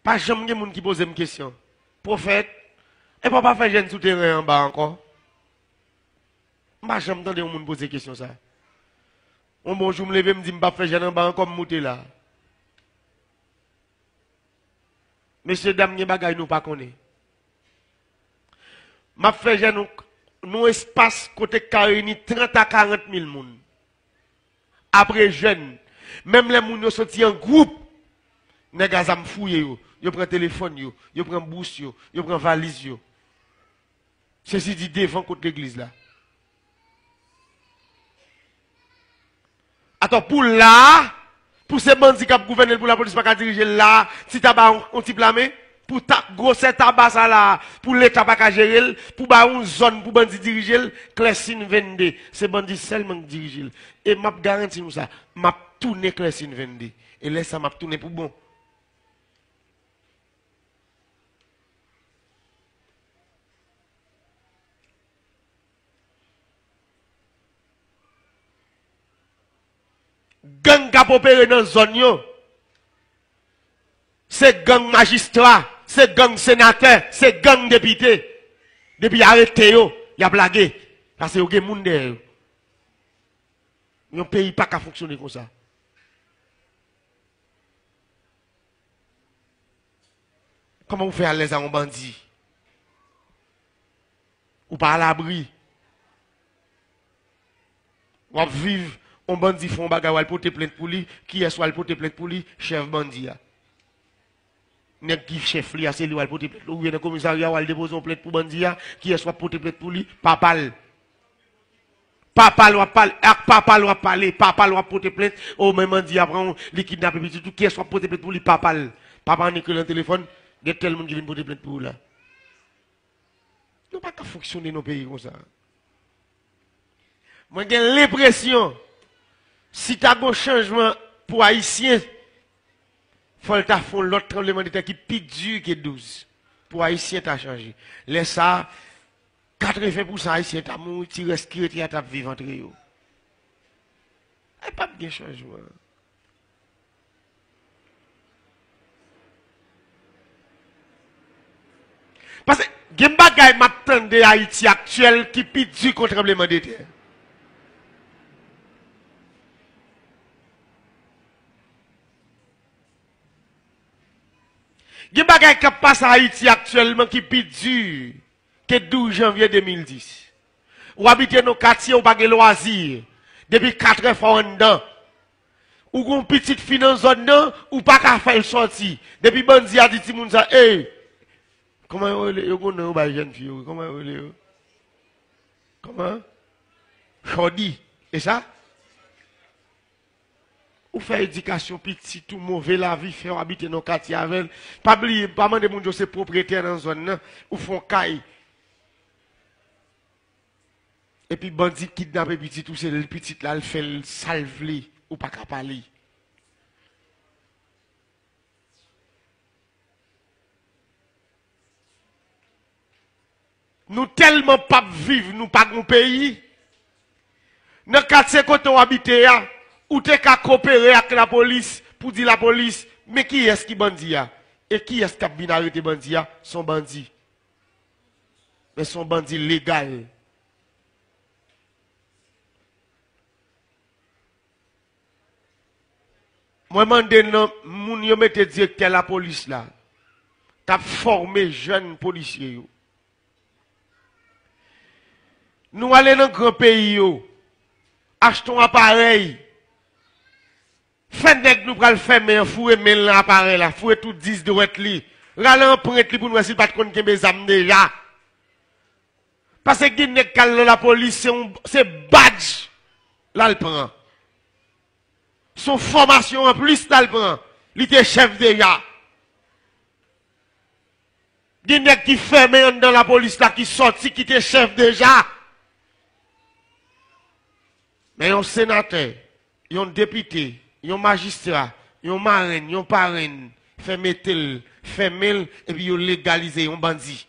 Pas jamais de monde qui pose une question. Prophète, et pas faire jeune souterrain en bas encore. Pas jamais entendu un monde poser question ça. Un bonjour me lever me dit pas faire jeune en bas encore monter là. Messieurs dames, les bagages nous pas connaît. M'a fait jeune nous espace côté réuni 30 à 40 000 monde. Après jeune, même les gens sorti en groupe, les gars me fouillé yo, yo prend téléphone yo prend bourse yo prend valise yo. Ceci dit devant contre l'église là. Attends pour là, pour ces bandits qui gouvernent pour la police pas diriger là, si tabac on t'y blâmer pour ta grosse tabac ça là, pour l'état pas gérer, pour ba une zone pour bandits diriger, Clessine 22, c'est bandits seulement diriger. Et m'a garanti nous ça, m'a tourner Clessine 22 et laisse ça m'a tourner pour bon. Gang qui opéré dans la zone, c'est gang magistrat, c'est gang sénateur, c'est gang député. Depuis arrêté, il a blagué. Parce que il y a des gens derrière. Un pays pas qu'à fonctionner comme ça. Comment vous faites à l'aise à un bandit? Ou pas à l'abri? Ou vivre, un bandit font un bagage, ou porter plainte pour lui, qui est soit porter plainte pour lui, chef bandit. Nèg qui chef li, c'est lui qui porter plainte. Ou bien le commissariat, ou déposer une plainte pour bandit, qui est soit porter plainte pour lui, papal. Papa doit parler, papa doit parler, papa doit porter plainte, au même bandit après, li kidnapper petit tout, qui est soit porter plainte pour lui, papal. Papa en écrit dans le téléphone, il y a tel monde qui vient porter plainte pour vous là. Nous pas qu'à fonctionner dans nos pays comme ça. Moi, j'ai l'impression, si tu as un changement pour Haïtiens, il faut que tu fasses l'autre tremblement de terre qui est plus dur que 12. Pour Haïtiens, tu as changé. Laisse ça, 80% Haïtiens, tu as mouru, tu respires, tu as vivre entre eux. Il n'y a pas de changement. Parce que, il y a des bagages m'attendent de Haïti actuel qui est plus dur contre le tremblement de terre. Il y a des bagages qui passent à Haïti actuellement qui est plus dur que 12 janvier 2010. Ou habitez nos quartiers ou pas de loisirs. Depuis 4 heures en dedans. Ou une petite fille dans zone nan, ou pas qu'à faire sortir. Depuis bandi a dit tout le monde ça, hey, comment vous connaissez les jeunes filles? Comment vous comment? Chodi. Et ça? Ou faire éducation petit, tout mauvais la vie, faire habiter dans le quartier avec. Pas oublier, pas demander mon Dieu, c'est propriétaire dans la zone, ou font caille. Et puis, bandit kidnappé petit, tout c'est le petit là, il fait le salve ou pas qu'à parler. Nous tellement pas vivre, nous pas mon pays. Dans le quartier quand on habite, ou t'es qu'à coopérer avec la police pour dire la police, mais qui est-ce qui bandit ya? Et qui est-ce qui a bien arrêté bandit ya? Son bandit. Mais son bandit légal. Moi, je demande, moun yo mette directeur la police là. T'as formé jeunes policiers yo. Nous allons dans un grand pays yo. Achetons un appareil. Faites nous pral faire mais fouet mais l'appareil là, fouet tout 10 de wet li. Rale emprunte li pour nous si pas konn kembe zam déjà. Parce que nek kal la police c'est badge là le prend. Son formation en plus là le prend. Il était chef déjà. Nek qui fait mais dans la police là qui sorti qui était chef déjà. Mais un sénateur, un député, un magistrat, un marraine, un parrain, fait mettre, fait mail, et puis légaliser un bandit.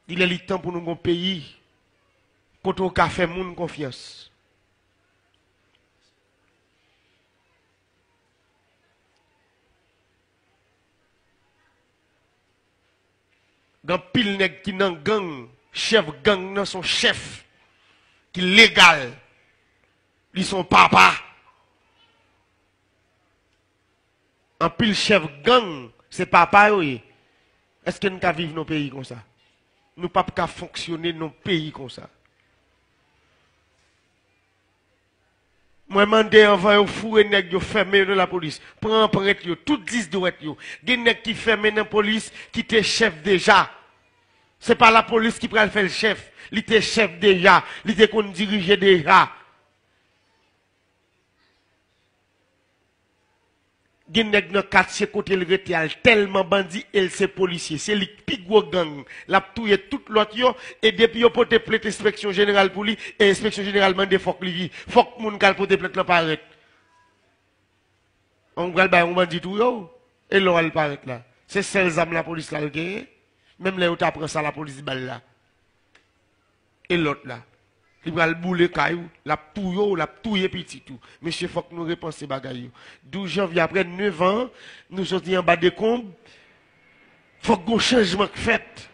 Il est le temps pour nous, mon pays, quand on a fait mon confiance. Gan pile nèg qui nan gang, chef gang nan son chef, qui légal, li son papa. En pile chef gang, c'est papa yo. Est-ce que nous pouvons vivre dans nos pays comme ça? Nous ne pouvons pas fonctionner dans nos pays comme ça. Moi, je demande avant de fourrer nèg yo fermé dans la police. Prends prête yo, tout 10 doit yo. Gen nèg qui fermé dans la police, qui était chef déjà. C'est pas la police qui prend faire le chef. Il était chef déjà. Il était qu'on dirigeait déjà. Gen nèg dans quartier côté le retial tellement bandit elle c'est policier c'est li pi gros gang l'a touyer tout l'autre yo et depuis yo porter plainte inspection générale pour lui et inspection générale mande faut que moun kal porter plainte là paraît on va ba on bandit tout yo et là elle paraît là c'est celles âmes la police là gagné même là où tu prend ça la police balle là et l'autre là il va le bouler caillou, la touye petit tout. Monsieur, faut que nous réponsions ces bagailles. 12 janvier après 9 ans, nous sommes en bas des combes. Faut qu'on changement fait.